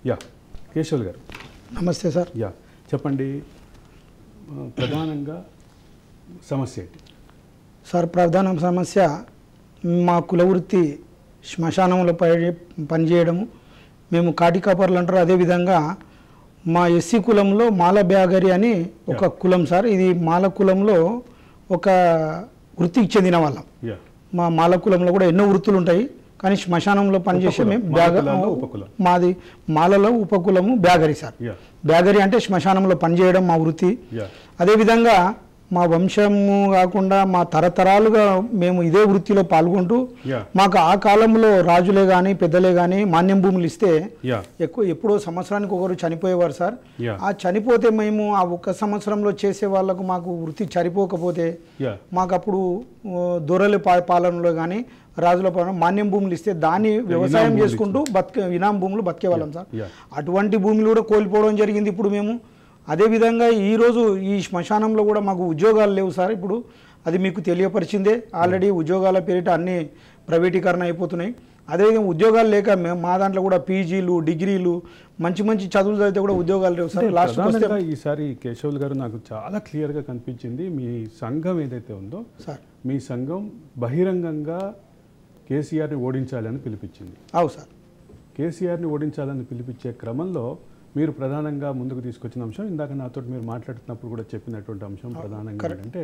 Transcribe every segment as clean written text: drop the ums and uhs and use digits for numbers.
Yeah Keshav గారు నమస్తే sir. Yeah చెప్పండి, ప్రధానంగా సమస్య ఏంటి సార్? ప్రధాన సమస్య మా కులవృత్తి శ్మశానంలో పనిచేయడము. మేము కాటి కాపర్లు అంటారు. అదేవిధంగా మా ఎస్సీ కులంలో మాల బ్యాగరి అని ఒక కులం సార్. ఇది మాల కులంలో ఒక వృత్తికి చెందిన వాళ్ళం. మా మాల కులంలో కూడా ఎన్నో వృత్తులు ఉంటాయి, కానీ శ్మశానంలో పనిచేసే మేము మాది మాలలో ఉపకులము బ్యాగరి సార్. బ్యాగరి అంటే శ్మశానంలో పనిచేయడం మా వృత్తి. అదేవిధంగా మా వంశము కాకుండా మా తరతరాలుగా మేము ఇదే వృత్తిలో పాల్గొంటూ మాకు ఆ కాలంలో రాజులే కానీ పెద్దలే కానీ మాన్యం భూములు ఇస్తే ఎప్పుడో సంవత్సరానికి ఒకరు చనిపోయేవారు సార్. ఆ చనిపోతే మేము ఆ ఒక్క సంవత్సరంలో చేసే వాళ్ళకు మాకు వృత్తి సరిపోకపోతే మాకు అప్పుడు దొరల పాలనలో కానీ రాజుల పాలన మాన్యం భూములు ఇస్తే దాన్ని వ్యవసాయం చేసుకుంటూ ఇనాం భూములు బతికే వాళ్ళం సార్. అటువంటి భూములు కూడా కోల్పోవడం జరిగింది ఇప్పుడు మేము. అదేవిధంగా ఈరోజు ఈ శ్మశానంలో కూడా మాకు ఉద్యోగాలు లేవు సార్. ఇప్పుడు అది మీకు తెలియపరిచిందే. ఆల్రెడీ ఉద్యోగాల పేరిట అన్నీ ప్రైవేటీకరణ అయిపోతున్నాయి. అదేవిధంగా ఉద్యోగాలు లేక మా దాంట్లో కూడా పీజీలు డిగ్రీలు మంచి మంచి చదువులు చదివితే కూడా ఉద్యోగాలు లేవు సార్. లాస్ట్ ఈసారి కేశవులు గారు నాకు చాలా క్లియర్గా కనిపించింది, మీ సంఘం ఏదైతే ఉందో సార్, మీ సంఘం బహిరంగంగా కేసీఆర్ని ఓడించాలని పిలిపించింది. అవును సార్. కేసీఆర్ని ఓడించాలని పిలిపించే క్రమంలో మీరు ప్రధానంగా ముందుకు తీసుకొచ్చిన అంశం, ఇందాక నాతో మీరు మాట్లాడుతున్నప్పుడు కూడా చెప్పినటువంటి అంశం ప్రధానంగా ఏంటంటే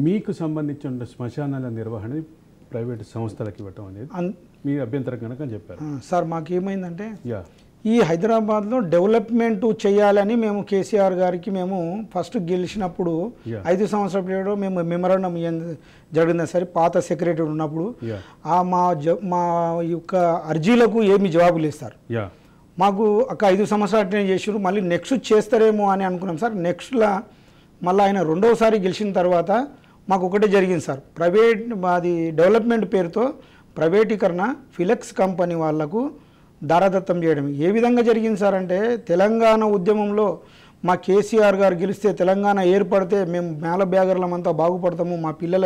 మీకు సంబంధించిన శ్మశానాల నిర్వహణ ప్రైవేటు సంస్థలకు ఇవ్వటం అనేది మీ అభ్యంతరం కనుక చెప్పారు సార్. మాకేమైందంటే ఈ హైదరాబాద్లో డెవలప్మెంట్ చేయాలని మేము కేసీఆర్ గారికి మేము ఫస్ట్ గెలిచినప్పుడు 5 సంవత్సరాల పీరియడ్లో మేము మెమరాండం జరిగింది సరే. పాత సెక్రటరీ ఉన్నప్పుడు మా యొక్క అర్జీలకు ఏమి జవాబులు ఇస్తారు. మాకు ఒక 5 సంవత్సరాలు అటెండ్ చేసారు. మళ్ళీ నెక్స్ట్ చేస్తారేమో అని అనుకున్నాం సార్. నెక్స్ట్లో మళ్ళీ ఆయన రెండవసారి గెలిచిన తర్వాత మాకు ఒకటే జరిగింది సార్. అది డెవలప్మెంట్ పేరుతో ప్రైవేటీకరణ ఫిలెక్స్ కంపెనీ వాళ్లకు దారాదత్తం చేయడం ఏ విధంగా జరిగింది సార్ అంటే, తెలంగాణ ఉద్యమంలో మా కేసీఆర్ గారు గెలిస్తే తెలంగాణ ఏర్పడితే మేము మేళ బ్యాగర్లమంతా బాగుపడతాము, మా పిల్లల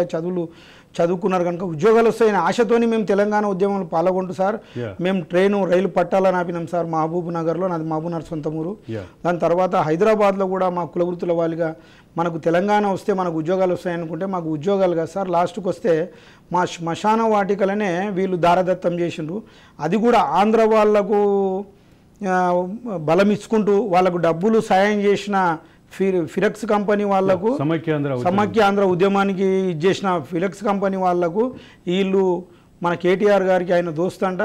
చదువుకున్నారు కనుక ఉద్యోగాలు వస్తాయని ఆశతోని మేము తెలంగాణ ఉద్యమంలో పాల్గొంటూ సార్ మేము రైలు పట్టాలని ఆపినాం సార్. మహబూబ్ నగర్లో, నాది మహబూబ్ నగర్ సొంత ఊరు. దాని తర్వాత హైదరాబాద్లో కూడా మా కులవృత్తుల వాళ్ళుగా మనకు తెలంగాణ వస్తే మనకు ఉద్యోగాలు వస్తాయనుకుంటే మాకు ఉద్యోగాలు కాదు సార్. లాస్ట్కి వస్తే మా శ్మశాన వాటికలనే వీళ్ళు దారదత్తం చేసిండ్రు. అది కూడా ఆంధ్ర వాళ్లకు బలం ఇచ్చుకుంటూ వాళ్ళకు డబ్బులు సాయం చేసిన ఫిలెక్స్ కంపెనీ వాళ్లకు, సమైక్యాంధ్ర ఉద్యమానికి ఇచ్చేసిన ఫిలెక్స్ కంపెనీ వాళ్లకు వీళ్ళు మన కేటీఆర్ గారికి ఆయన దోస్తంట.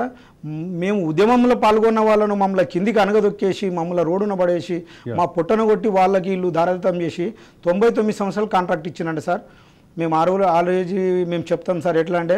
మేము ఉద్యమంలో పాల్గొన్న వాళ్ళను మమ్మల్ని కిందికి అనగదొక్కేసి మమ్మల్ని రోడ్డున పడేసి మా పుట్టన కొట్టి వాళ్ళకి వీళ్ళు దారదత్తం చేసి 99 సంవత్సరాలు కాంట్రాక్ట్ ఇచ్చినండి సార్. మేము ఆల్రెడీ మేము చెప్తాం సార్. ఎట్లా అంటే